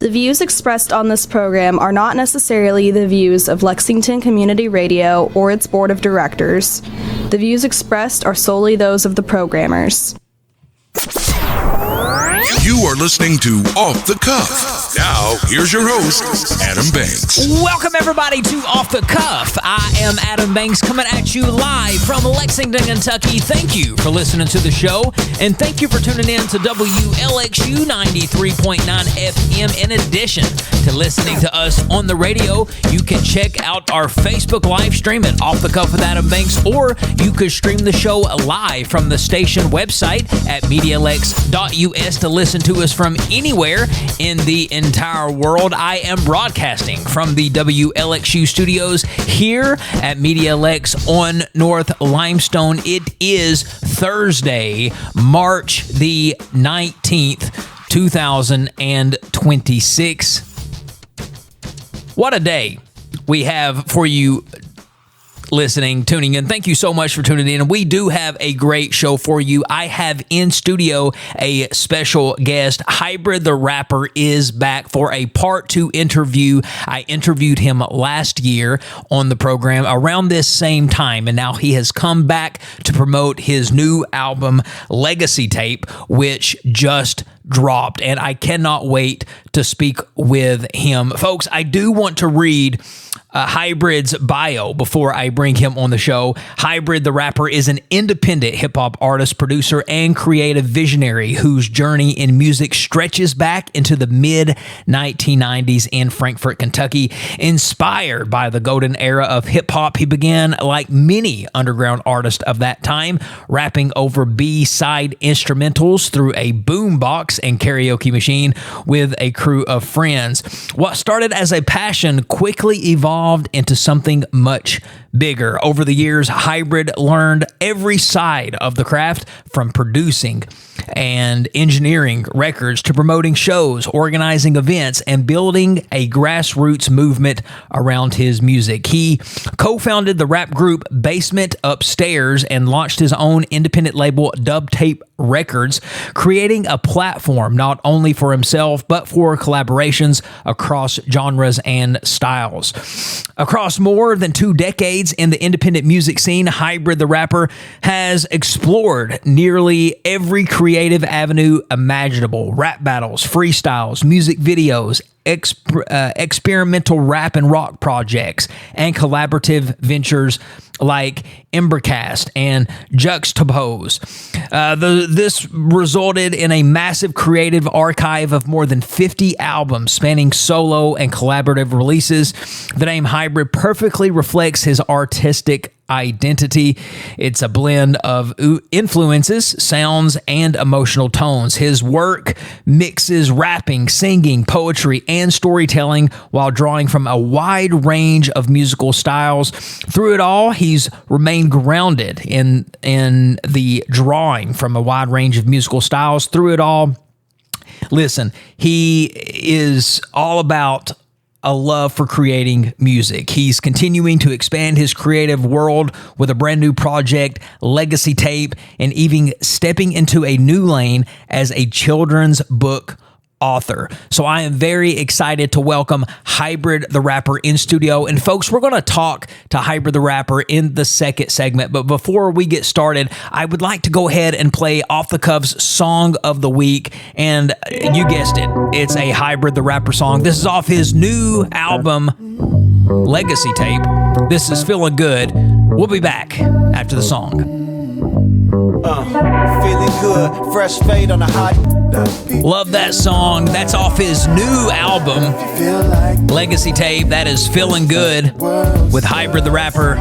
The views expressed on this program are not necessarily the views of Lexington Community Radio or its board of directors. The views expressed are solely those of the programmers. You are listening to Off the Cuff. Now, here's your host, Adam Banks. Welcome, everybody, to Off the Cuff. I am Adam Banks, coming at you live from Lexington, Kentucky. Thank you for listening to the show, and thank you for tuning in to WLXU 93.9 FM. In addition to listening to us on the radio, you can check out our Facebook live stream at Off the Cuff with Adam Banks, or you could stream the show live from the station website at MediaLex.us to listen to us from anywhere in the entire world. I am broadcasting from the WLXU studios here at MediaLex on North Limestone. It is Thursday, March the 19th, 2026. What a day we have for you tuning in. Thank you so much for tuning in. We do have a great show for you. I have in studio a special guest. Hybrid the Rapper is back for a part 2 interview. I interviewed him last year on the program around this same time, and now he has come back to promote his new album, Legacy Tape, which just dropped, and I cannot wait to speak with him. Folks, I do want to read Hybrid's bio before I bring him on the show. Hybrid the Rapper is an independent hip-hop artist, producer, and creative visionary whose journey in music stretches back into the mid-1990s in Frankfort, Kentucky. Inspired by the golden era of hip-hop, he began, like many underground artists of that time, rapping over B-side instrumentals through a boombox and karaoke machine with a crew of friends. What started as a passion quickly evolved into something much bigger. Over the years, Hybrid learned every side of the craft, from producing and engineering records to promoting shows, organizing events, and building a grassroots movement around his music. He co-founded the rap group Basement Upstairs and launched his own independent label, Dubtape Records, creating a platform not only for himself, but for collaborations across genres and styles. Across more than 2 decades in the independent music scene, Hybrid the Rapper has explored nearly every creative avenue imaginable: rap battles, freestyles, music videos, experimental rap and rock projects, and collaborative ventures like Embercast and Juxtapose. This resulted in a massive creative archive of more than 50 albums spanning solo and collaborative releases. The name Hybrid perfectly reflects his artistic identity. It's a blend of influences, sounds, and emotional tones. His work mixes rapping, singing, poetry, and storytelling while drawing from a wide range of musical styles. Through it all, he's remained grounded in the drawing from a wide range of musical styles. Through it all, listen, he is all about a love for creating music. He's continuing to expand his creative world with a brand new project, Legacy Tape, and even stepping into a new lane as a children's book author. So I am very excited to welcome Hybrid the Rapper in studio. And folks, we're going to talk to Hybrid the Rapper in the second segment. But before we get started, I would like to go ahead and play Off the Cuff's Song of the Week. And you guessed it, it's a Hybrid the Rapper song. This is off his new album, Legacy Tape. This is Feeling Good. We'll be back after the song. Feeling good, fresh fade on a hot. Love that song. That's off his new album, Legacy Tape. That is Feeling Good with Hybrid the Rapper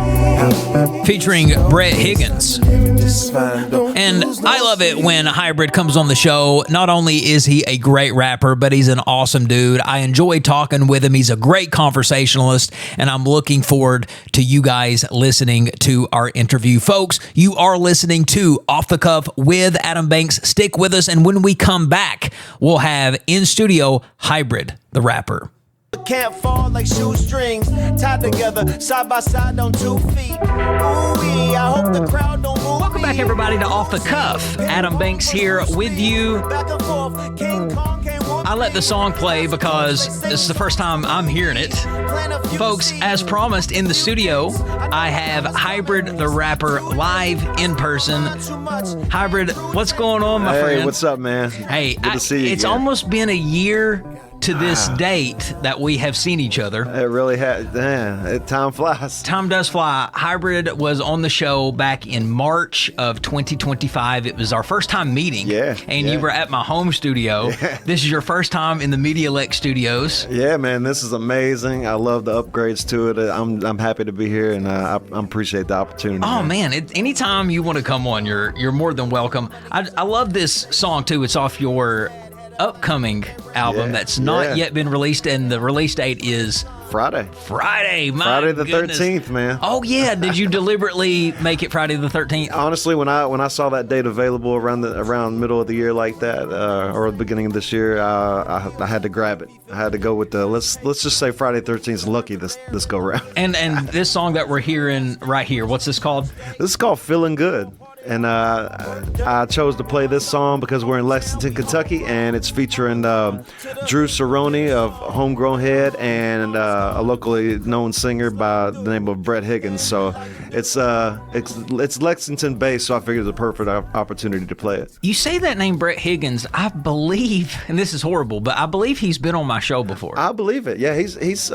featuring Brett Higgins. And I love it when Hybrid comes on the show. Not only is he a great rapper, but he's an awesome dude. I enjoy talking with him. He's a great conversationalist, and I'm looking forward to you guys listening to our interview. Folks, you are listening to Off the Cuff with Adam Banks. Stick with us, and when we come back, we'll have in studio Hybrid the Rapper. Can't fall like shoestrings, tied together, side by side on 2 feet. Ooh-wee, I hope the crowd don't move. Welcome back, everybody, to Off the Cuff. Adam Banks here with you. I let the song play because this is the first time I'm hearing it. Folks, as promised in the studio, I have Hybrid the Rapper live in person. Hybrid, what's going on, my friend? Hey, what's up, man? Hey, good to see you. It's again. almost been a year to this date that we have seen each other. It really has. Time flies. Time does fly. Hybrid was on the show back in March of 2025. It was our first time meeting. Yeah. And you were at my home studio. Yeah. This is your first time in the Media Lex studios. Yeah, man, this is amazing. I love the upgrades to it. I'm happy to be here, and I appreciate the opportunity. Oh, man. Anytime you want to come on, you're more than welcome. I love this song, too. It's off your upcoming album that's not yet been released, and the release date is Friday. My Friday the goodness. 13th, man. Oh yeah, did you deliberately make it Friday the 13th? Honestly, when I saw that date available around middle of the year like that, or the beginning of this year, I had to grab it. I had to go with the let's just say Friday 13th is lucky this go round. And this song that we're hearing right here, what's this called? This is called "Feeling Good." And I chose to play this song because we're in Lexington, Kentucky, and it's featuring Drew Cerrone of Homegrown Head and a locally known singer by the name of Brett Higgins. So it's Lexington based, so I figured it was a perfect opportunity to play it. You say that name, Brett Higgins. I believe, and this is horrible, but I believe he's been on my show before. I believe it. Yeah, he's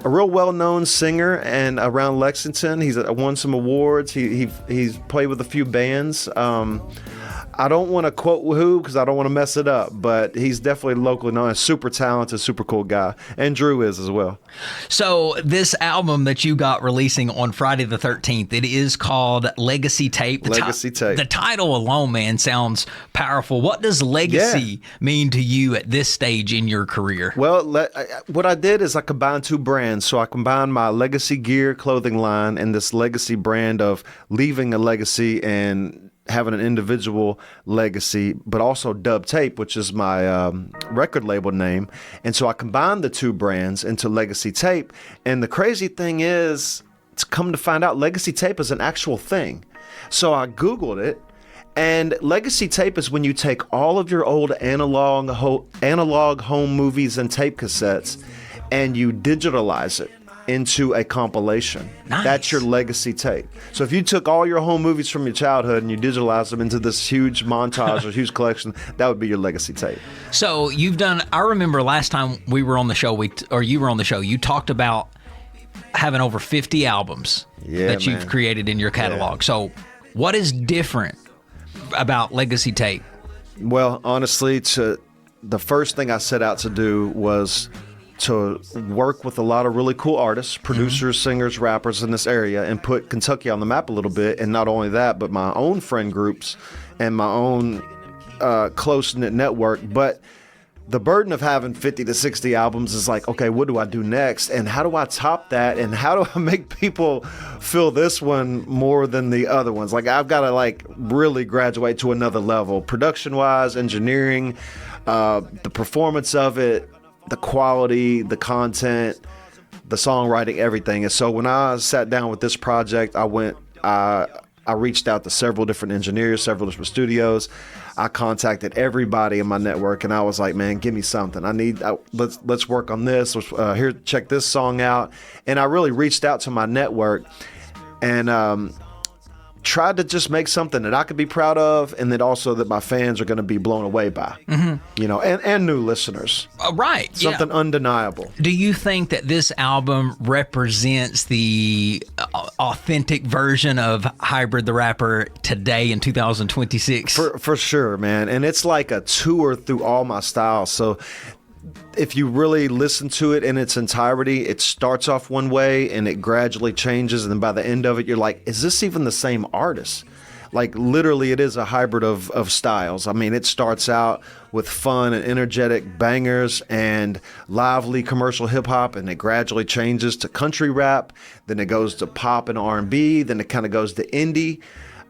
a real well-known singer and around Lexington. He's won some awards. He's played with a few bands. I don't want to quote who because I don't want to mess it up, but he's definitely locally known. Super talented, super cool guy. And Drew is as well. So this album that you got releasing on Friday the 13th, it is called Legacy Tape. Legacy Tape. The title alone, man, sounds powerful. What does legacy mean to you at this stage in your career? Well, what I did is I combined two brands. So I combined my Legacy Gear clothing line and this Legacy brand of leaving a legacy and having an individual legacy, but also Dubtape, which is my record label name. And so I combined the two brands into Legacy Tape. And the crazy thing is, to come to find out, Legacy Tape is an actual thing. So I Googled it, and Legacy Tape is when you take all of your old analog home movies and tape cassettes and you digitalize it into a compilation. Nice. That's your legacy tape. So if you took all your home movies from your childhood and you digitalized them into this huge montage or huge collection, that would be your legacy tape. So you've done, I remember last time we were on the show, you were on the show, you talked about having over 50 albums that you've created in your catalog. Yeah. So what is different about Legacy Tape? Well, honestly, the first thing I set out to do was to work with a lot of really cool artists, producers, singers, rappers in this area, and put Kentucky on the map a little bit. And not only that, but my own friend groups and my own close-knit network. But the burden of having 50 to 60 albums is like, okay, what do I do next? And how do I top that? And how do I make people feel this one more than the other ones? Like, I've got to really graduate to another level, production-wise, engineering, the performance of it, the quality, the content, the songwriting, everything. And so when I sat down with this project, I reached out to several different engineers, several different studios. I contacted everybody in my network, and I was like, man, give me something. Let's work on this. Here, check this song out. And I really reached out to my network and tried to just make something that I could be proud of, and that also that my fans are going to be blown away by, and new listeners. Right. Something undeniable. Do you think that this album represents the authentic version of Hybrid the Rapper today in 2026? For sure, man. And it's like a tour through all my styles. So if you really listen to it in its entirety, it starts off one way and it gradually changes. And then by the end of it, you're like, is this even the same artist? Like, literally, it is a hybrid of styles. I mean, it starts out with fun and energetic bangers and lively commercial hip-hop, and it gradually changes to country rap. Then it goes to pop and R&B. Then it kind of goes to indie.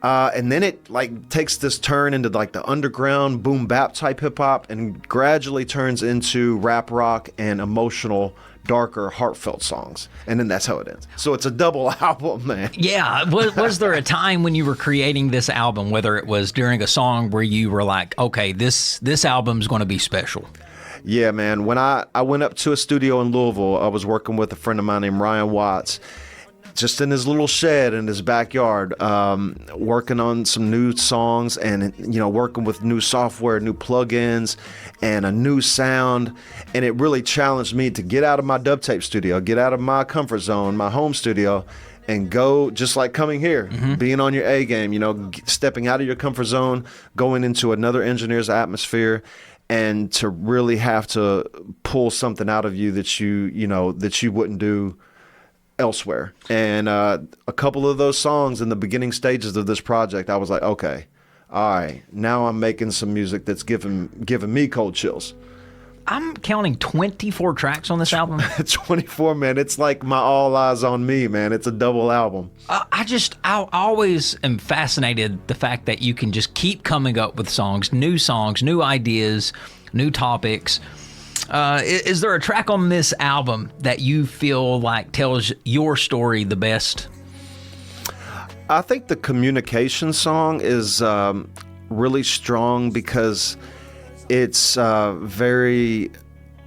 And then it like takes this turn into like the underground boom bap type hip hop, and gradually turns into rap rock and emotional, darker, heartfelt songs. And then that's how it ends. So it's a double album, man. Yeah. Was there a time when you were creating this album, whether it was during a song where you were like, okay, this album's going to be special? Yeah, man. When I went up to a studio in Louisville, I was working with a friend of mine named Ryan Watts, just in his little shed in his backyard, working on some new songs and, working with new software, new plugins, and a new sound. And it really challenged me to get out of my Dubtape studio, get out of my comfort zone, my home studio, and go just like coming here, being on your A game, stepping out of your comfort zone, going into another engineer's atmosphere, and to really have to pull something out of you that you wouldn't do elsewhere. And a couple of those songs in the beginning stages of this project, I was like, okay, all right, now I'm making some music that's giving me cold chills. I'm counting 24 tracks on this album. 24, man. It's like my All Eyes on Me, man. It's a double album. I always am fascinated the fact that you can just keep coming up with songs, new ideas, new topics. Is there a track on this album that you feel like tells your story the best? I think the Communication song is really strong because it's very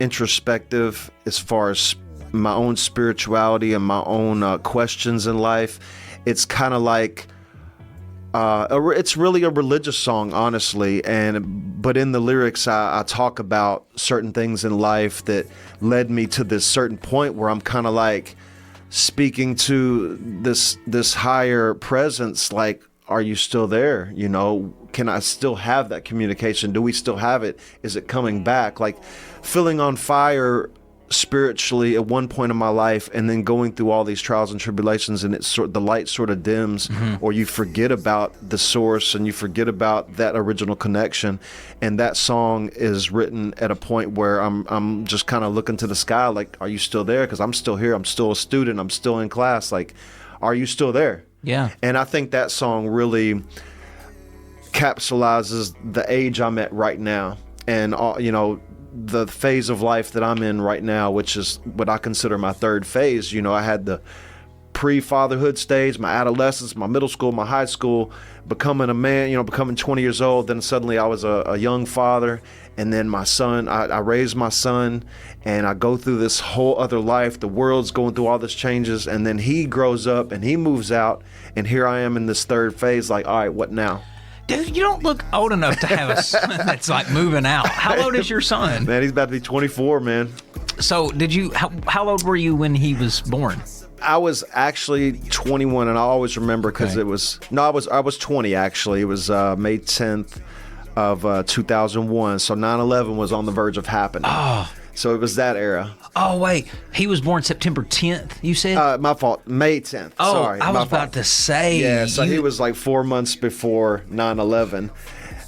introspective as far as my own spirituality and my own questions in life. It's kind of like it's really a religious song, honestly, but in the lyrics, I talk about certain things in life that led me to this certain point where I'm kind of like speaking to this higher presence, like, are you still there? Can I still have that communication? Do we still have it? Is it coming back? Like feeling on fire spiritually at one point in my life, and then going through all these trials and tribulations, and the light sort of dims, or you forget about the source and you forget about that original connection. And that song is written at a point where I'm just kind of looking to the sky, like, are you still there? Because I'm still here. I'm still a student. I'm still in class. Like, are you still there? Yeah. And I think that song really capsulizes the age I'm at right now, and the phase of life that I'm in right now, which is what I consider my third phase. I had the pre-fatherhood stage, my adolescence, my middle school, my high school, becoming a man, becoming 20 years old. Then suddenly I was a young father. And then my son, I raised my son, and I go through this whole other life. The world's going through all these changes. And then he grows up and he moves out. And here I am in this third phase, like, all right, what now? Dude, you don't look old enough to have a son that's like moving out. How old is your son? Man, he's about to be 24, man. So how old were you when he was born? I was actually 21, and I always remember because I was 20 actually. It was May 10th of 2001. So 9/11 was on the verge of happening. Oh. So it was that era. Oh, wait. He was born September 10th, you said? My fault. May 10th. Oh, Sorry. I was about to say. Yeah, so he was like 4 months before 9/11.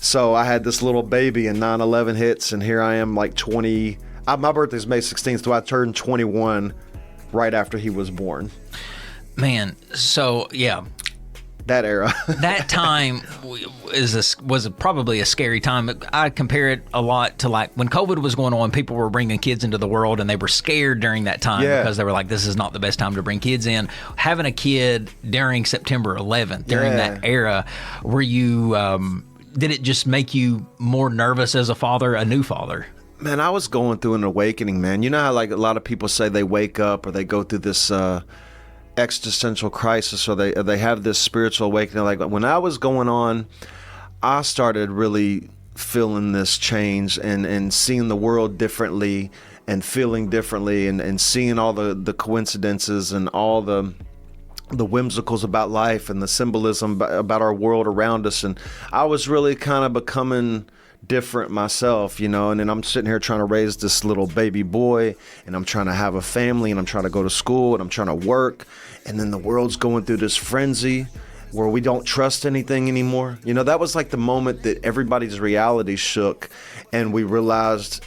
So I had this little baby, and 9/11 hits, and here I am like 20. My birthday's May 16th, so I turned 21 right after he was born. Man, so yeah. That era. That time was probably a scary time. I compare it a lot to like when COVID was going on, people were bringing kids into the world, and they were scared during that time because they were like, this is not the best time to bring kids in. Having a kid during September 11th, during that era, were you, did it just make you more nervous as a father, a new father? Man, I was going through an awakening, man. You know how like a lot of people say they wake up or they go through this existential crisis, or they have this spiritual awakening. Like when I was going on, I started really feeling this change and seeing the world differently and feeling differently and seeing all the coincidences and all the whimsicals about life and the symbolism about our world around us. And I was really kind of becoming different myself, and then I'm sitting here trying to raise this little baby boy, and I'm trying to have a family, and I'm trying to go to school, and I'm trying to work, and then the world's going through this frenzy where we don't trust anything anymore. That was like the moment that everybody's reality shook, and we realized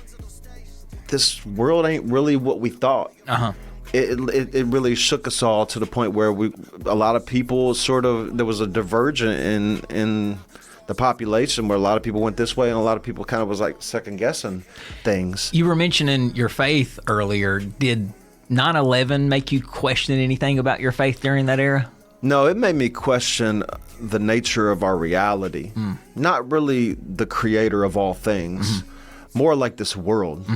this world ain't really what we thought. it really shook us all to the point where a lot of people there was a divergent in the population where a lot of people went this way and a lot of people kind of was like second guessing things. You were mentioning your faith earlier. Did 9/11 make you question anything about your faith during that era? No, it made me question the nature of our reality. Not really the creator of all things, more like this world.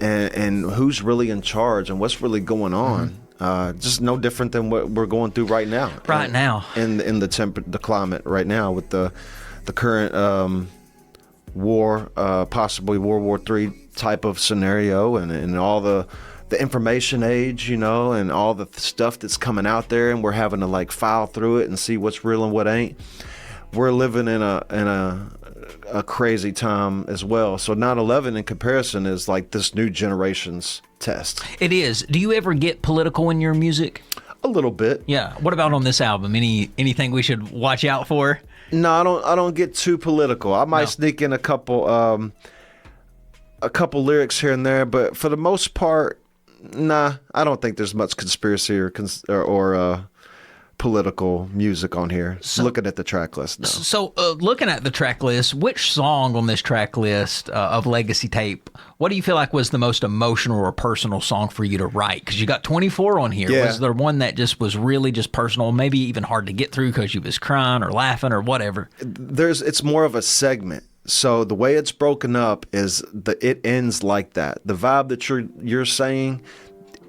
And who's really in charge and what's really going on. Just no different than what we're going through right now. In the climate right now with the current war, possibly World War III type of scenario, and all the information age, and all the stuff that's coming out there, and we're having to like file through it and see what's real and what ain't. We're living in a crazy time as well. So 9/11 in comparison is like this new generation's test. It is. Do you ever get political in your music? A little bit. Yeah. What about on this album? Anything we should watch out for? No, I don't get too political. I might sneak in a couple lyrics here and there, but for the most part, nah, I don't think there's much conspiracy or political music on here. Looking at the track list now. So looking at the track list, which song on this track list of Legacy Tape, what do you feel like was the most emotional or personal song for you to write? Because you got 24 on here. Yeah. Was there one that just was really just personal, maybe even hard to get through because you was crying or laughing or whatever? It's more of a segment. So the way it's broken up is it ends like that. The vibe that you're saying,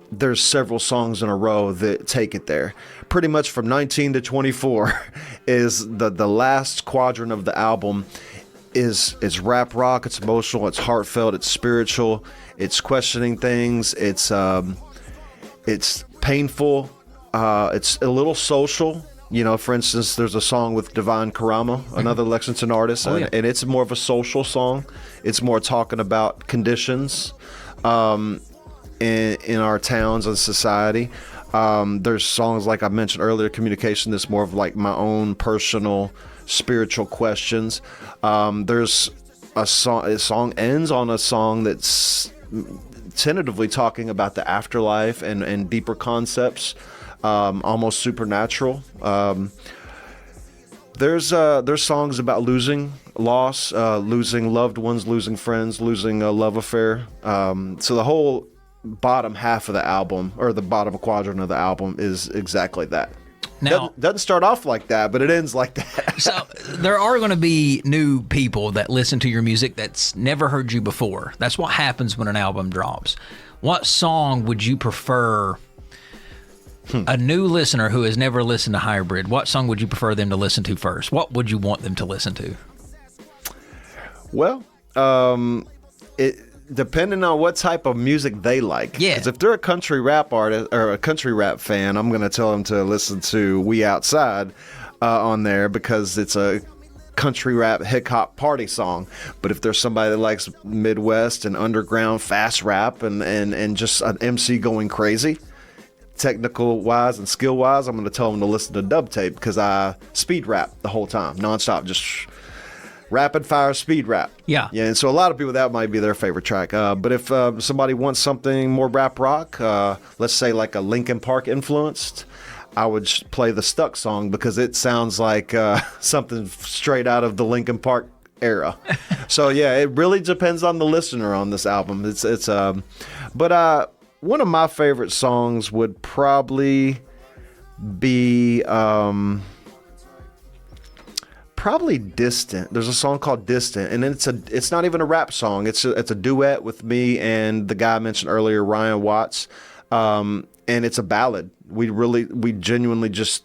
there's several songs in a row that take it there. Pretty much from 19 to 24 is the last quadrant of the album. It's rap rock, it's emotional, it's heartfelt, it's spiritual, it's questioning things, it's painful, it's a little social. For instance, there's a song with Divine Karama, another Lexington artist, and it's more of a social song. It's more talking about conditions in our towns and society. There's songs like I mentioned earlier, Communication, that's more of like my own personal spiritual questions. There's a song ends on a song that's tentatively talking about the afterlife and deeper concepts. Almost supernatural. There's songs about losing, loss, losing loved ones, losing friends, losing a love affair. So the whole bottom half of the album, or the bottom quadrant of the album, is exactly that. Now, doesn't start off like that, but it ends like that. So there are going to be new people that listen to your music that's never heard you before. That's what happens when an album drops. What song would you prefer? A new listener who has never listened to Hybrid, what song would you prefer them to listen to first? What would you want them to listen to? Well, depending on what type of music they like. Yeah. Because if they're a country rap artist or a country rap fan, I'm going to tell them to listen to We Outside on there, because it's a country rap hip hop party song. But if there's somebody that likes Midwest and underground fast rap and just an MC going crazy, technical wise and skill wise, I'm going to tell them to listen to Dubtape, because I speed rap the whole time, nonstop, just rapid fire speed rap. Yeah. And so a lot of people, that might be their favorite track. But if somebody wants something more rap rock, let's say like a Linkin Park influenced, I would play the Stuck song, because it sounds like something straight out of the Linkin Park era. So yeah, it really depends on the listener on this album. But one of my favorite songs would probably be probably Distant. There's a song called Distant, and it's not even a rap song. It's a duet with me and the guy I mentioned earlier, Ryan Watts, and it's a ballad. We genuinely just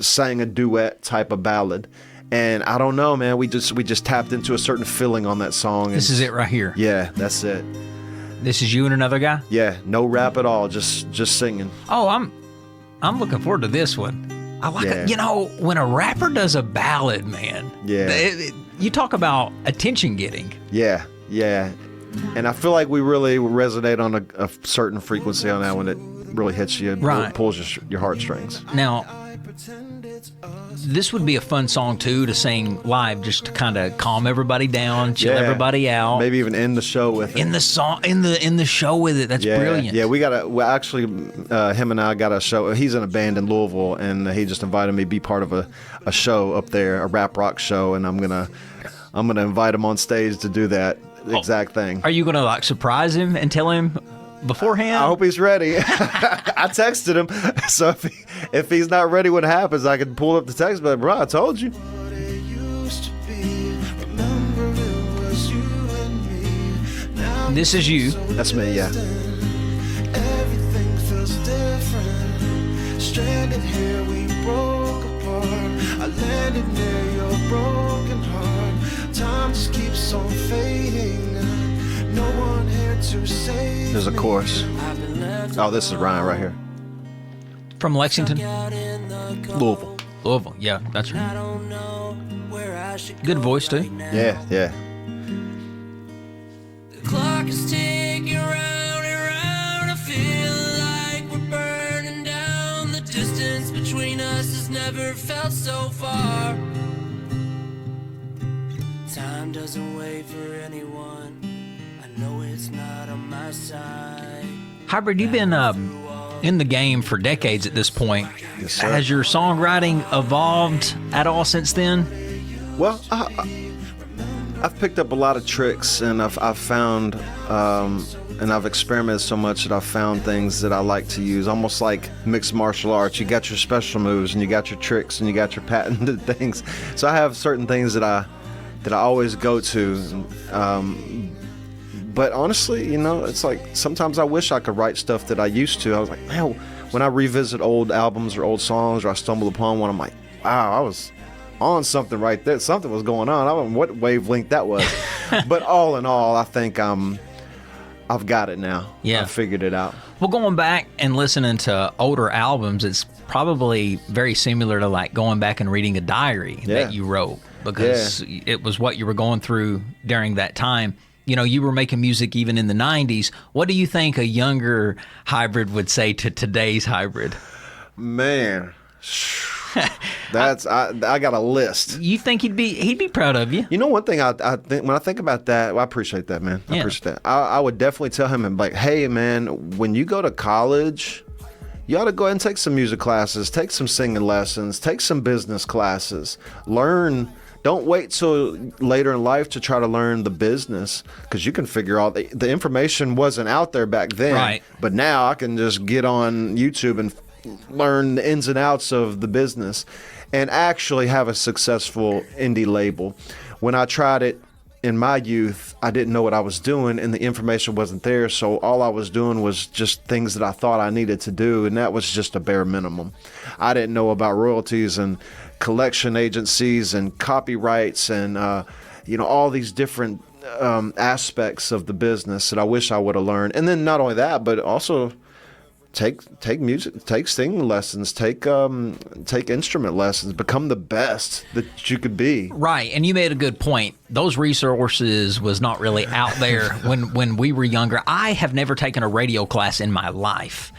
sang a duet type of ballad, and I don't know, man. We just tapped into a certain feeling on that song. This is it right here. Yeah, that's it. This is you and another guy? Yeah, no rap at all, just singing. Oh, I'm looking forward to this one. I like it. When a rapper does a ballad, man. Yeah. You talk about attention getting. Yeah. And I feel like we really resonate on a certain frequency on that when it really hits you, and pulls your heartstrings. Now, this would be a fun song too to sing live, just to kind of calm everybody down, chill everybody out. Maybe even end the show with it. In the song, in the show with it. That's brilliant. Yeah, actually, him and I got a show. He's in a band in Louisville, and he just invited me to be part of a show up there, a rap rock show, and I'm gonna invite him on stage to do that exact thing. Are you gonna like surprise him and tell him beforehand? I hope he's ready. I texted him, so if he's not ready when it happens, I can pull up the text. But bro, I told you. This is you. That's me. Yeah. Everything feels different. Stranded here, we broke apart. I landed near your broken heart. Time just keeps on fading. No one here to save. There's a chorus. Oh, this is Ryan right here. From Lexington? Louisville. Louisville, yeah, that's right. Good voice, too. Yeah. The clock is ticking round and round. I feel like we're burning down. The distance between us has never felt so far. Time doesn't wait for anyone. I know it's not on my side. Hybrid, you've been in the game for decades at this point. Yes, sir. Has your songwriting evolved at all since then? Well, I've picked up a lot of tricks, and I've found, and I've experimented so much that I've found things that I like to use, almost like mixed martial arts. You got your special moves, and you got your tricks, and you got your patented things. So I have certain things that I always go to. But honestly, it's like sometimes I wish I could write stuff that I used to. I was like, man, when I revisit old albums or old songs, or I stumble upon one, I'm like, wow, I was on something right there. Something was going on. I don't know what wavelength that was. But all in all, I think I've got it now. Yeah. I've figured it out. Well, going back and listening to older albums, it's probably very similar to like going back and reading a diary that you wrote, because it was what you were going through during that time. You were making music even in the 90s. What do you think a younger Hybrid would say to today's Hybrid? Man, I got a list. You think he'd be proud of you? One thing I think when I think about that, well, I appreciate that, man. I appreciate that. I would definitely tell him, and like, hey, man, when you go to college, you ought to go ahead and take some music classes, take some singing lessons, take some business classes, learn. Don't wait till later in life to try to learn the business, because you can figure out the information wasn't out there back then. Right. But now I can just get on YouTube and learn the ins and outs of the business and actually have a successful indie label. When I tried it in my youth, I didn't know what I was doing, and the information wasn't there. So all I was doing was just things that I thought I needed to do, and that was just a bare minimum. I didn't know about royalties and collection agencies and copyrights and all these different aspects of the business that I wish I would have learned. And then not only that, but also take music, take singing lessons, take instrument lessons, become the best that you could be. Right, and you made a good point. Those resources was not really out there when we were younger. I have never taken a radio class in my life.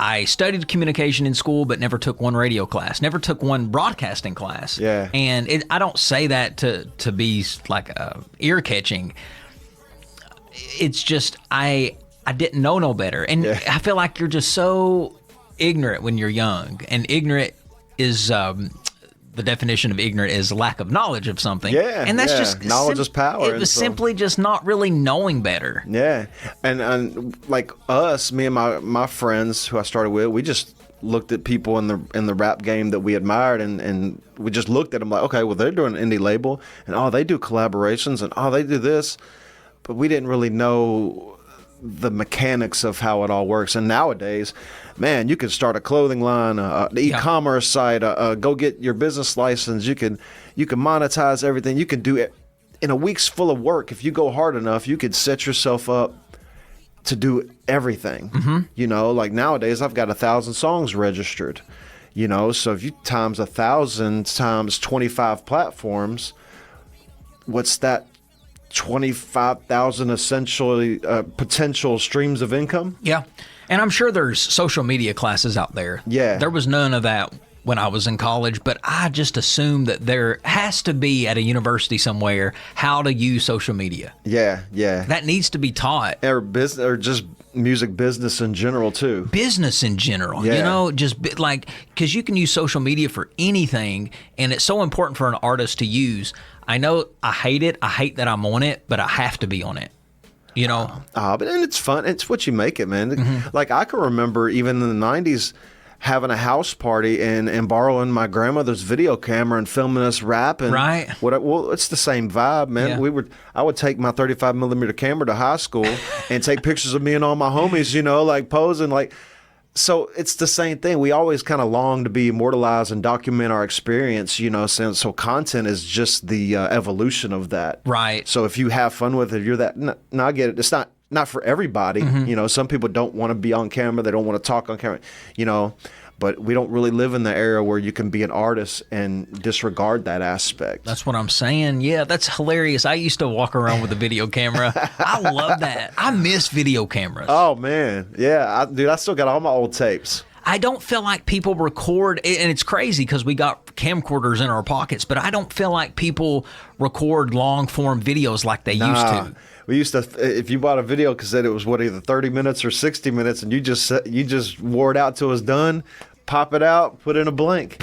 I studied communication in school, but never took one radio class, never took one broadcasting class. Yeah. And I don't say that to be like ear catching. It's just I didn't know no better. And I feel like you're just so ignorant when you're young. And ignorant is the definition of ignorant is lack of knowledge of something. Yeah. And that's just knowledge is power. It was simply just not really knowing better. Yeah. And like us, me and my friends who I started with, we just looked at people in the rap game that we admired, and we just looked at them like, okay, well, they're doing an indie label, and they do collaborations, and they do this. But we didn't really know the mechanics of how it all works. And nowadays, man, you can start a clothing line, the e-commerce site, go get your business license. You can monetize everything. You can do it in a week's full of work. If you go hard enough, you could set yourself up to do everything. Mm-hmm. Like nowadays, I've got 1,000 songs registered. So if you times 1,000 times 25 platforms, what's that? 25,000 essentially potential streams of income. Yeah. And I'm sure there's social media classes out there. Yeah. There was none of that when I was in college, but I just assume that there has to be at a university somewhere how to use social media. Yeah. That needs to be taught. Or business, or just music business in general too. Business in general, you know, just like, because you can use social media for anything, and it's so important for an artist to use. I know I hate it. I hate that I'm on it, but I have to be on it. You know? But and it's fun. It's what you make it, man. Like, I can remember even in the 90s having a house party and borrowing my grandmother's video camera and filming us rapping. Right. Well, it's the same vibe, man. Yeah. I would take my 35 millimeter camera to high school and take pictures of me and all my homies, you know, like posing, like. So it's the same thing. We always kind of long to be immortalized and document our experience, you know. So content is just the evolution of that. Right. So if you have fun with it, you're that. No, I get it. It's not for everybody. You know, some people don't want to be on camera. They don't want to talk on camera, you know. But we don't really live in the era where you can be an artist and disregard that aspect. That's what I'm saying. Yeah, that's hilarious. I used to walk around with a video camera. I love that. I miss video cameras. Oh, man. Yeah, dude, I still got all my old tapes. I don't feel like people record, and it's crazy because we got camcorders in our pockets, but I don't feel like people record long-form videos like they used to. We used to, if you bought a video cassette, it was either 30 minutes or 60 minutes, and you just wore it out till it was done, pop it out, put in a blank.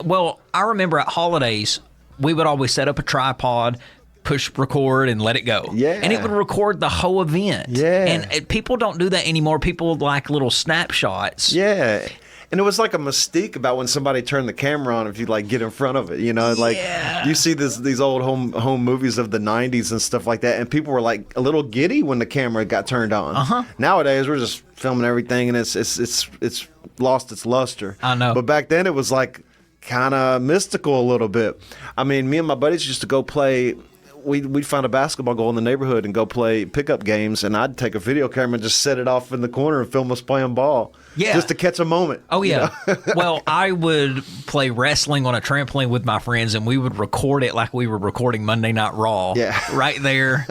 Well, I remember at holidays, we would always set up a tripod, push record, and let it go. Yeah. And it would record the whole event. Yeah. And people don't do that anymore. People like little snapshots. Yeah. And it was like a mystique about when somebody turned the camera on if you like get in front of it, you know, like you see these old home movies of the 90s and stuff like that, and people were like a little giddy when the camera got turned on. Nowadays we're just filming everything and it's lost its luster. I know. But back then it was like kind of mystical a little bit. I mean, me and my buddies used to go play. We'd find a basketball goal in the neighborhood and go play pickup games, and I'd take a video camera and just set it off in the corner and film us playing ball. Yeah. Just to catch a moment. Oh, yeah. Well, I would play wrestling on a trampoline with my friends, and we would record it like we were recording Monday Night Raw. Yeah. Right there.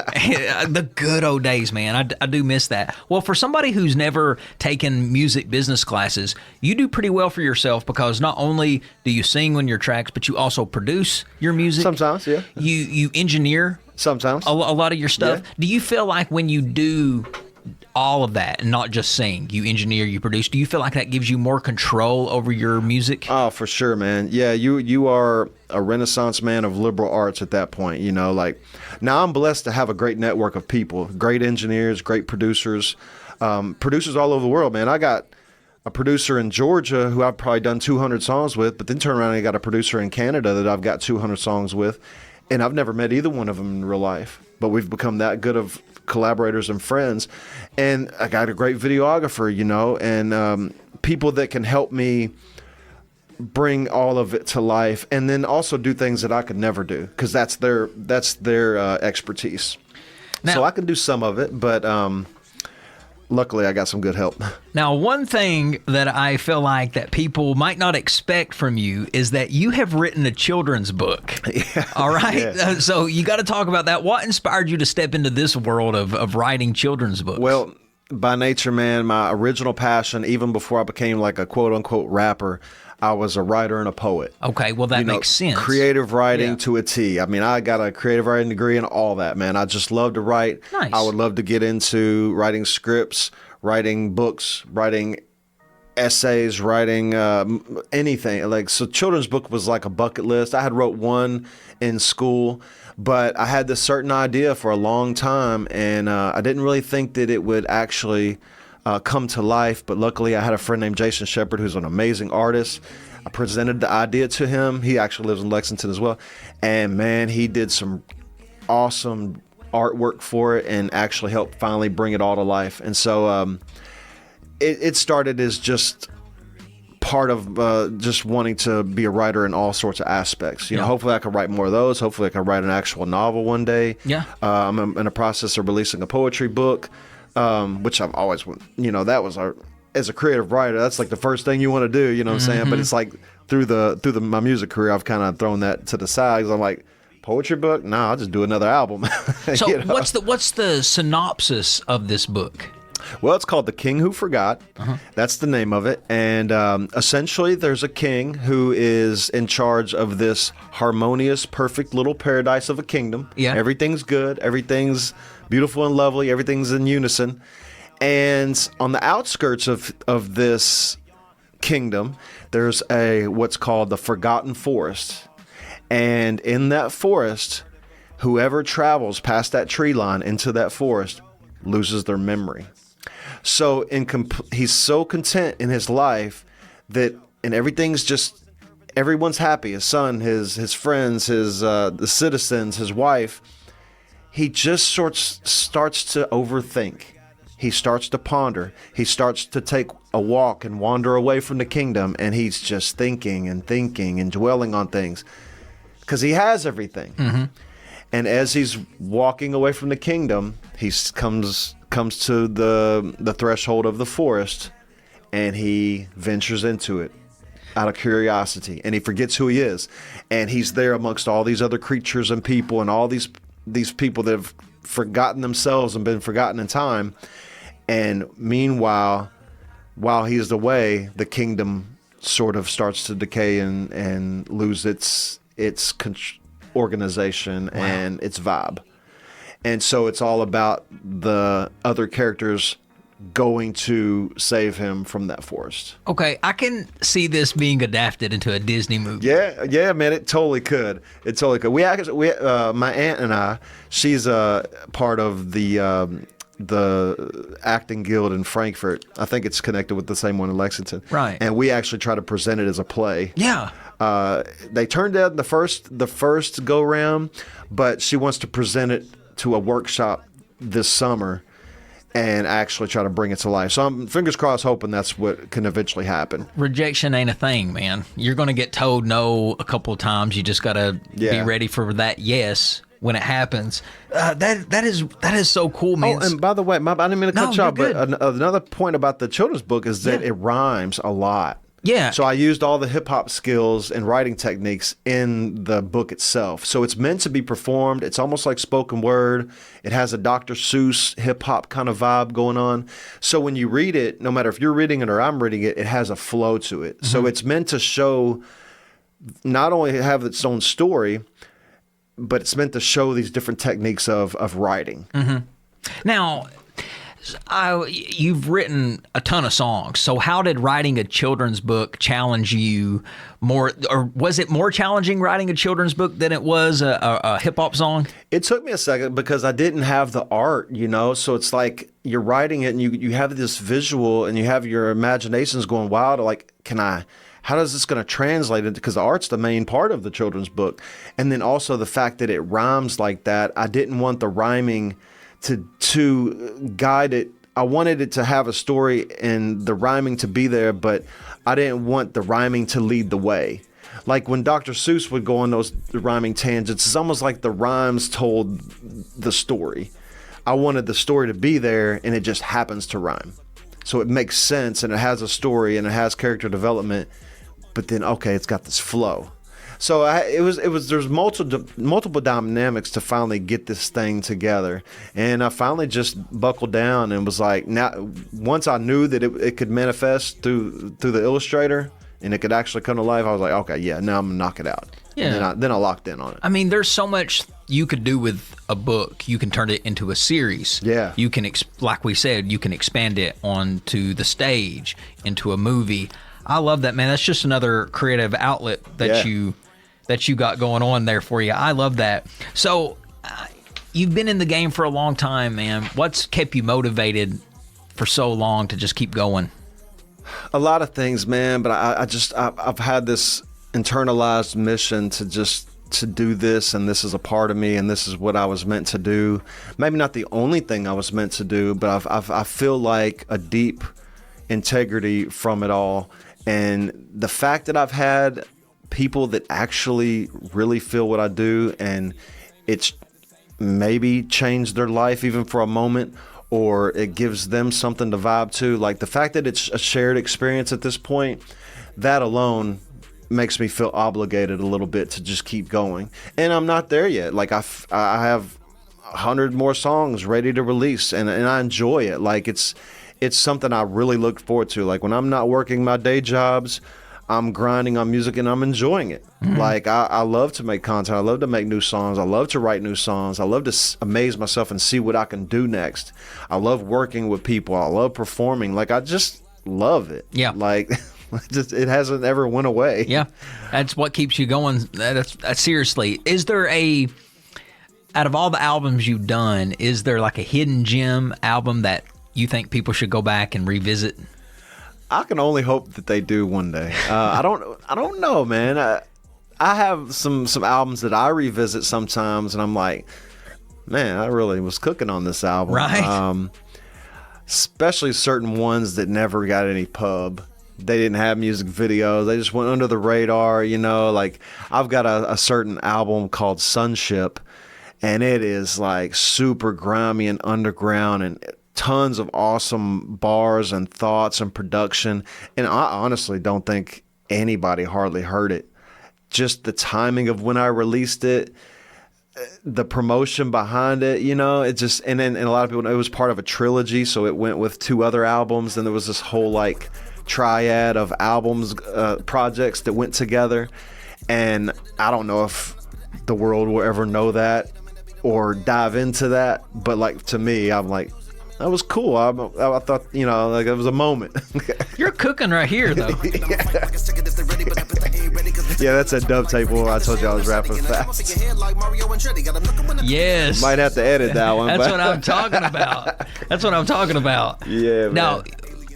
The good old days, man. I do miss that. Well, for somebody who's never taken music business classes, you do pretty well for yourself because not only do you sing on your tracks, but you also produce your music. Sometimes, yeah. You engineer Sometimes. a lot of your stuff. Yeah. Do you feel like when you do all of that and not just sing, you engineer, you produce, do you feel like that gives you more control over your music? Oh, for sure, man. Yeah, you are a renaissance man of liberal arts at that point, you know, like now I'm blessed to have a great network of people, great engineers, great producers, producers all over the world, man. I got a producer in Georgia who I've probably done 200 songs with, but then turn around and I got a producer in Canada that I've got 200 songs with, and I've never met either one of them in real life, but we've become that good of collaborators and friends. And I got a great videographer, you know, and people that can help me bring all of it to life, and then also do things that I could never do because that's their expertise. Now, so I can do some of it, but luckily I got some good help. Now, one thing that I feel like that people might not expect from you is that you have written a children's book. Yeah. All right. Yeah. So you got to talk about that. What inspired you to step into this world of writing children's books? Well, by nature, man, my original passion, even before I became like a quote unquote rapper, I was a writer and a poet. Okay, well, that makes sense. Creative writing to a T. I mean, I got a creative writing degree and all that, man. I just love to write. Nice. I would love to get into writing scripts, writing books, writing essays, writing anything. Like, so children's book was like a bucket list. I had wrote one in school, but I had this certain idea for a long time, and I didn't really think that it would actually come to life, but luckily I had a friend named Jason Shepard who's an amazing artist. I presented the idea to him. He actually lives in Lexington as well, and man, he did some awesome artwork for it and actually helped finally bring it all to life. And so it started as just part of just wanting to be a writer in all sorts of aspects. You know, hopefully I can write more of those. Hopefully I can write an actual novel one day. Yeah. I'm in the process of releasing a poetry book. Which I've always, you know, that was as a creative writer, that's like the first thing you want to do, you know what I'm saying? But it's like through my music career, I've kind of thrown that to the side because I'm like, poetry book? No, I'll just do another album. So you know? what's the synopsis of this book? Well, it's called The King Who Forgot. That's the name of it. And essentially, there's a king who is in charge of this harmonious, perfect little paradise of a kingdom. Yeah. Everything's good. Everything's beautiful and lovely. Everything's in unison. And on the outskirts of this kingdom, there's what's called the Forgotten Forest. And in that forest, whoever travels past that tree line into that forest loses their memory. So he's so content in his life and everyone's happy. His son, his friends, the citizens, his wife. He just starts to overthink. He starts to ponder. He starts to take a walk and wander away from the kingdom, and he's just thinking and dwelling on things because he has everything. Mm-hmm. And as he's walking away from the kingdom, he comes to the threshold of the forest, and he ventures into it out of curiosity, and he forgets who he is, and he's there amongst all these other creatures and people, and all these people that have forgotten themselves and been forgotten in time. And meanwhile, while he's away, the kingdom sort of starts to decay and lose its organization and its vibe. And so it's all about the other characters going to save him from that forest. Okay, I can see this being adapted into a Disney movie. Yeah, man, it totally could. We my aunt and I, she's a part of the acting guild in Frankfurt. I think it's connected with the same one in Lexington. Right. And we actually try to present it as a play. Yeah. They turned down the first go round, but she wants to present it to a workshop this summer and actually try to bring it to life. So I'm fingers crossed hoping that's what can eventually happen. Rejection ain't a thing, man. You're going to get told no a couple of times. You just got to be ready for that yes when it happens. That is so cool, man. Oh, and by the way, I didn't mean to cut you off, but good. Another point about the children's book is that it rhymes a lot. Yeah. So I used all the hip-hop skills and writing techniques in the book itself. So it's meant to be performed. It's almost like spoken word. It has a Dr. Seuss hip-hop kind of vibe going on. So when you read it, no matter if you're reading it or I'm reading it, it has a flow to it. Mm-hmm. So it's meant to show, not only have its own story, but it's meant to show these different techniques of writing. Mm-hmm. Now, you've written a ton of songs. So how did writing a children's book challenge you more, or was it more challenging writing a children's book than it was a hip-hop song? It took me a second because I didn't have the art, so it's like you're writing it and you have this visual and you have your imaginations going wild, like, how is this going to translate it? Because the art's the main part of the children's book. And then also the fact that it rhymes like that, I didn't want the rhyming to guide it. I wanted it to have a story and the rhyming to be there, but I didn't want the rhyming to lead the way. Like when Dr. Seuss would go on those rhyming tangents, it's almost like the rhymes told the story. I wanted the story to be there and it just happens to rhyme. So it makes sense and it has a story and it has character development, but then, okay, it's got this flow. So there's multiple dynamics to finally get this thing together. And I finally just buckled down and was like, now, once I knew that it could manifest through the illustrator and it could actually come to life, I was like, okay, yeah, now I'm gonna knock it out. Yeah. And then I locked in on it. I mean, there's so much you could do with a book. You can turn it into a series. Yeah. You can, like we said, you can expand it onto the stage, into a movie. I love that, man. That's just another creative outlet that you got going on there for you. I love that. So you've been in the game for a long time, man. What's kept you motivated for so long to just keep going? A lot of things, man. But I've had this internalized mission to do this, and this is a part of me, and this is what I was meant to do. Maybe not the only thing I was meant to do, but I feel like a deep integrity from it all. And the fact that I've had people that actually really feel what I do and it's maybe changed their life even for a moment, or it gives them something to vibe to, like the fact that it's a shared experience at this point, that alone makes me feel obligated a little bit to just keep going. And I'm not there yet. Like I have 100 more songs ready to release, and I enjoy it. Like it's something I really look forward to. Like when I'm not working my day jobs, I'm grinding on music and I'm enjoying it. Like I love to make content. I love to make new songs. I love to write new songs. I love to amaze myself and see what I can do next. I love working with people. I love performing. Like I just love it. Yeah. Like it hasn't ever went away. Yeah, that's what keeps you going. That's seriously. Is there out of all the albums you've done, is there like a hidden gem album that you think people should go back and revisit? I can only hope that they do one day. I don't know, man. I have some albums that I revisit sometimes, and I'm like, man, I really was cooking on this album. Right. Especially certain ones that never got any pub. They didn't have music videos. They just went under the radar, you know. Like I've got a certain album called Sunship, and it is like super grimy and underground and tons of awesome bars and thoughts and production. And I honestly don't think anybody hardly heard it. Just the timing of when I released it, the promotion behind it, you know, it just, and a lot of people, it was part of a trilogy. So it went with 2 other albums. And there was this whole like triad of albums, projects that went together. And I don't know if the world will ever know that or dive into that. But like, to me, I'm like, that was cool. I thought, you know, like it was a moment. You're cooking right here, though. Yeah, that's a dubtape one. I told you I was rapping fast. Yes. Might have to edit that one. That's what I'm talking about. That's what I'm talking about. Yeah, man. Now,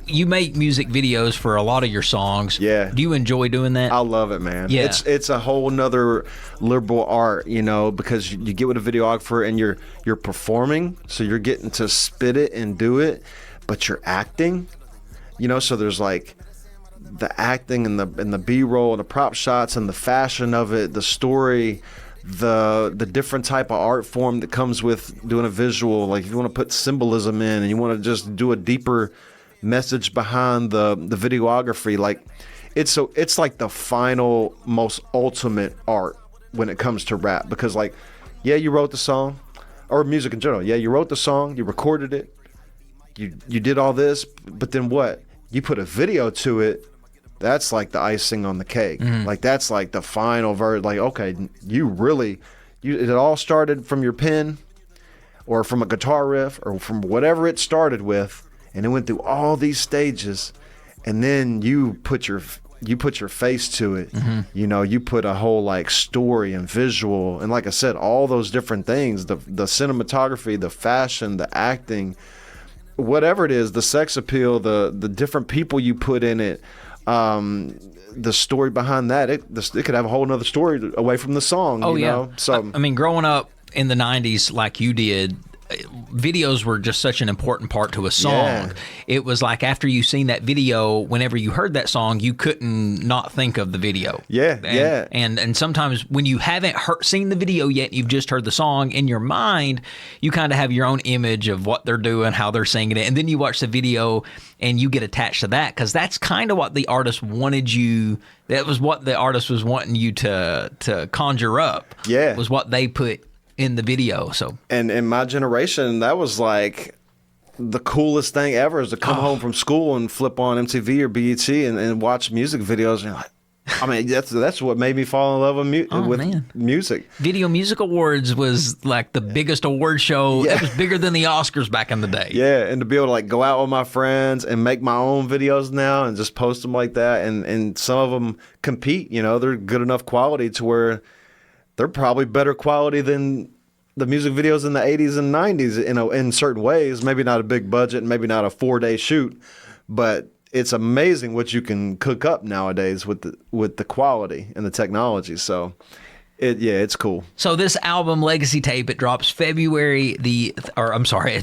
you make music videos for a lot of your songs. Yeah. Do you enjoy doing that? I love it, man. Yeah. It's a whole nother liberal art, you know, because you get with a videographer and you're performing, so you're getting to spit it and do it, but you're acting, you know, so there's like the acting and the B-roll and the prop shots and the fashion of it, the story, the different type of art form that comes with doing a visual. Like if you want to put symbolism in and you want to just do a deeper message behind the videography, like it's like the final most ultimate art when it comes to rap, because like, yeah, you wrote the song, or music in general, yeah, you wrote the song, you recorded it, you did all this, but then what, you put a video to it. That's like the icing on the cake. Like that's like the final verse. Like, okay, it all started from your pen or from a guitar riff or from whatever it started with, and it went through all these stages, and then you put your face to it. You know, you put a whole like story and visual, and like I said, all those different things, the cinematography, the fashion, the acting, whatever it is, the sex appeal, the different people you put in it, the story behind that, it could have a whole nother story away from the song. Oh, you yeah. know? So I mean, growing up in the 90s like you did, videos were just such an important part to a song. Yeah. It was like after you seen that video, whenever you heard that song, you couldn't not think of the video. Yeah, And sometimes when you haven't seen the video yet, you've just heard the song, in your mind, you kind of have your own image of what they're doing, how they're singing it. And then you watch the video and you get attached to that, because that's kind of what the artist wanted you. That was what the artist was wanting you to conjure up. Yeah. Was what they put in the video. So, and in my generation, that was like the coolest thing ever, is to come home from school and flip on MTV or BET and watch music videos. And you're like, I mean, that's what made me fall in love with music. Video Music Awards was like the biggest award show. Yeah. It was bigger than the Oscars back in the day. Yeah, and to be able to like go out with my friends and make my own videos now and just post them like that, and some of them compete, you know, they're good enough quality to where they're probably better quality than the music videos in the 80s and 90s, you know, in certain ways. Maybe not a big budget, maybe not a 4-day shoot, but it's amazing what you can cook up nowadays with the quality and the technology. So it's cool. So this album, Legacy Tape, it drops it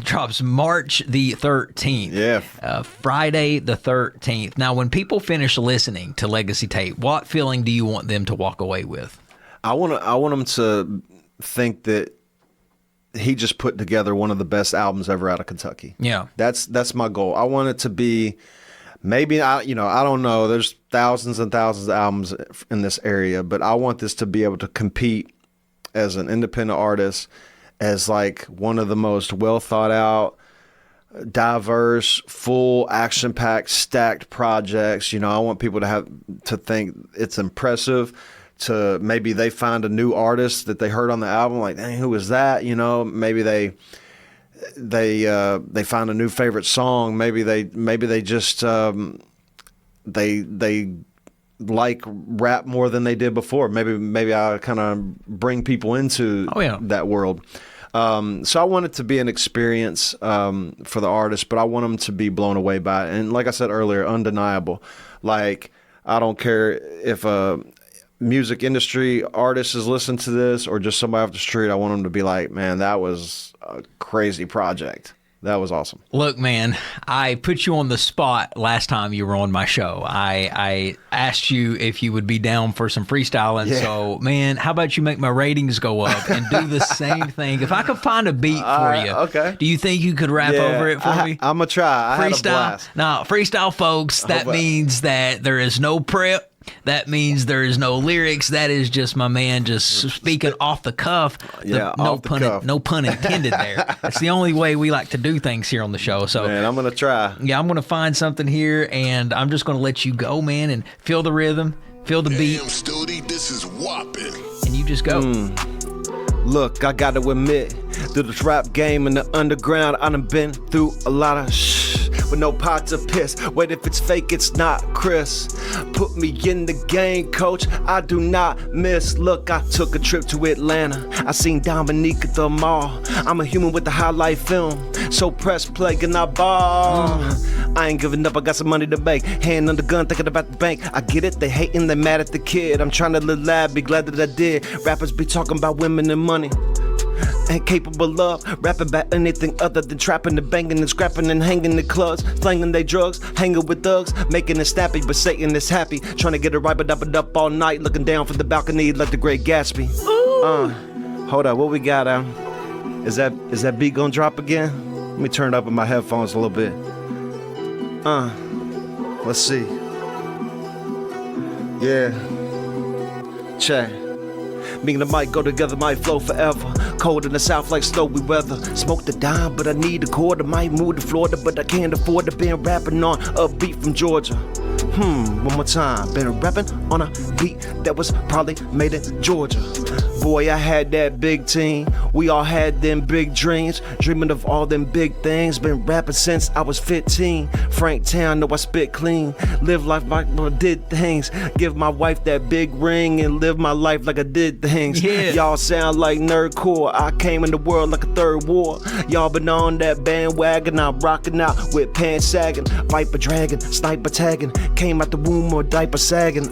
drops March the 13th. Yeah. Friday the 13th. Now, when people finish listening to Legacy Tape, what feeling do you want them to walk away with? I want them to think that he just put together one of the best albums ever out of Kentucky. Yeah. That's my goal. I want it to be, maybe, I don't know, there's thousands and thousands of albums in this area, but I want this to be able to compete as an independent artist as like one of the most well thought out, diverse, full action-packed, stacked projects. You know, I want people to think it's impressive. To maybe they find a new artist that they heard on the album, like, dang, who is that? You know, maybe they find a new favorite song. Maybe they just they like rap more than they did before. Maybe I kind of bring people into that world. So I want it to be an experience for the artist, but I want them to be blown away by it. And like I said earlier, undeniable. Like, I don't care if a music industry artist is listening to this or just somebody off the street. I want them to be like, man, that was a crazy project. That was awesome. Look, man, I put you on the spot last time you were on my show. I asked you if you would be down for some freestyling. Yeah. So, man, how about you make my ratings go up and do the same thing? If I could find a beat for you, okay. Do you think you could rap over it for me? I'm going to try. I freestyle. Had a blast. No, freestyle, folks, that means that there is no prep. That means there is no lyrics. That is just my man just speaking off the cuff. No pun intended there. That's the only way we like to do things here on the show. So, man, I'm going to try. Yeah, I'm going to find something here, and I'm just going to let you go, man, and feel the rhythm, feel the beat. Damn, Stody, this is whopping. And you just go. Look, I got to admit, through this rap game in the underground, I done been through a lot of with no pot to piss. Wait, if it's fake, it's not Chris. Put me in the game, coach, I do not miss. Look, I took a trip to Atlanta. I seen Dominique at the mall. I'm a human with a highlight film. So press play and I ball. I ain't giving up, I got some money to make. Hand on the gun, thinking about the bank. I get it, they hating, they mad at the kid. I'm trying to live loud, be glad that I did. Rappers be talking about women and money. Ain't capable of rapping about anything other than trapping and banging and scrapping and hanging the clubs, slanging they drugs, hanging with thugs, making it snappy, but Satan is happy, trying to get it right, but up all night, looking down from the balcony like the Great Gatsby. Hold up, what we got out? Is that beat gonna drop again? Let me turn it up in my headphones a little bit. Let's see. Yeah. Check. Me and the mic go together, might flow forever. Cold in the south like snowy weather. Smoke the dime, but I need a quarter. Might move to Florida, but I can't afford to be rapping on a beat from Georgia. One more time. Been rapping on a beat that was probably made in Georgia. Boy, I had that big team. We all had them big dreams. Dreaming of all them big things. Been rapping since I was 15. Frank Town, know I spit clean. Live life like I did things. Give my wife that big ring and live my life like I did things. Yeah. Y'all sound like nerdcore. I came in the world like a third war. Y'all been on that bandwagon. I'm rocking out with pants sagging. Viper dragging, sniper tagging. Came out the womb or diaper sagging.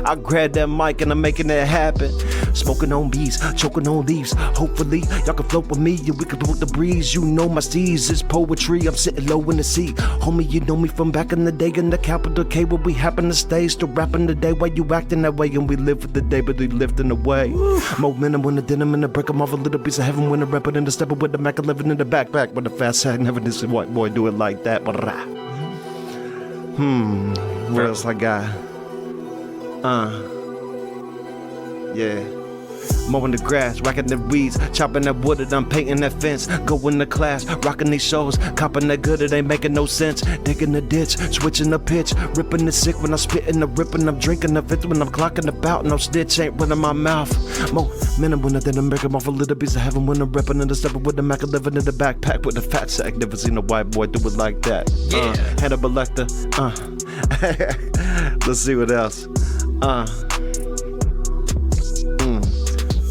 I grabbed that mic and I'm making it happen. Smoking on beats, choking on leaves. Hopefully, y'all can float with me and we can float the breeze. You know my steez is poetry. I'm sitting low in the sea. Homie, you know me from back in the day in the capital K where we happen to stay. Still rapping today while you acting that way. And we live for the day, but we lifting away. Momentum when the denim and the brick. I'm off a little piece of heaven when the rapping in the stepper with the Mac 11 in the backpack. With the fast sag, never did see white boy do it like that. What else I got? Yeah. Mowing the grass, racking the weeds, chopping that wood and I'm painting that fence. Going to class, rocking these shows, copping that good, it ain't making no sense. Digging the ditch, switching the pitch, ripping the sick when I'm spitting the ripping, I'm drinking the fifth when I'm clocking about. No snitch ain't running my mouth. Momentum when I didn't make him off a little piece of heaven when I'm ripping in the stepper with the Mac 11 in the backpack with the fat sack. Never seen a white boy do it like that. Hannibal Lecter. Let's see what else.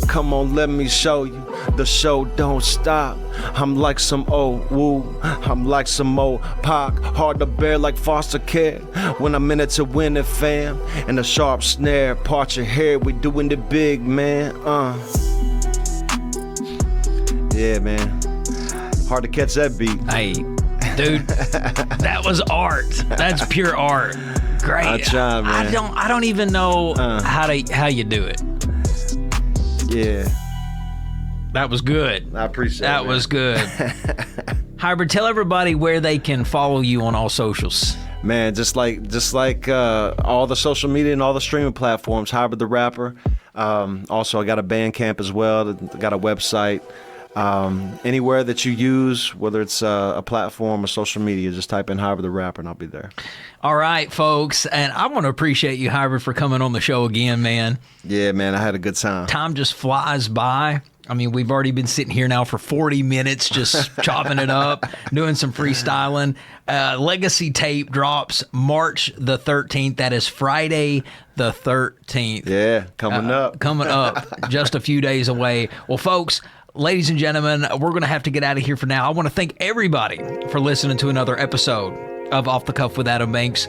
Come on, let me show you. The show don't stop. I'm like some old woo. I'm like some old Pac. Hard to bear like foster care. When I'm in it to win it, fam. And a sharp snare. Part your hair. We doing it big, man. Yeah, man. Hard to catch that beat. Hey, dude, that was art. That's pure art. Great. I try, man. I don't even know how you do it. Yeah. That was good. I appreciate it. That was good. Hybrid, tell everybody where they can follow you on all socials. Man, just like all the social media and all the streaming platforms, Hybrid the Rapper. Also, I got a Bandcamp as well. I got a website. Anywhere that you use, whether it's a platform or social media, just type in Hybrid the Rapper and I'll be there. All right, folks. And I want to appreciate you, Hybrid, for coming on the show again, man. Yeah, man, I had a good time. Time just flies by. I mean, we've already been sitting here now for 40 minutes just chopping it up, doing some freestyling. Legacy tape drops March the 13th. That is Friday the 13th. Yeah, coming up. Coming up, just a few days away. Well, folks, ladies and gentlemen, we're going to have to get out of here for now. I want to thank everybody for listening to another episode of Off the Cuff with Adam Banks.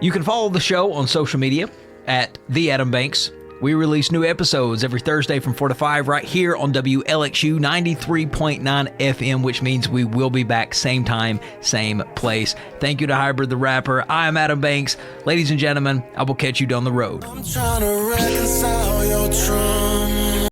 You can follow the show on social media at The Adam Banks. We release new episodes every Thursday from 4 to 5 right here on WLXU 93.9 FM, which means we will be back same time, same place. Thank you to Hybrid the Rapper. I am Adam Banks. Ladies and gentlemen, I will catch you down the road. I'm trying to reconcile your trauma.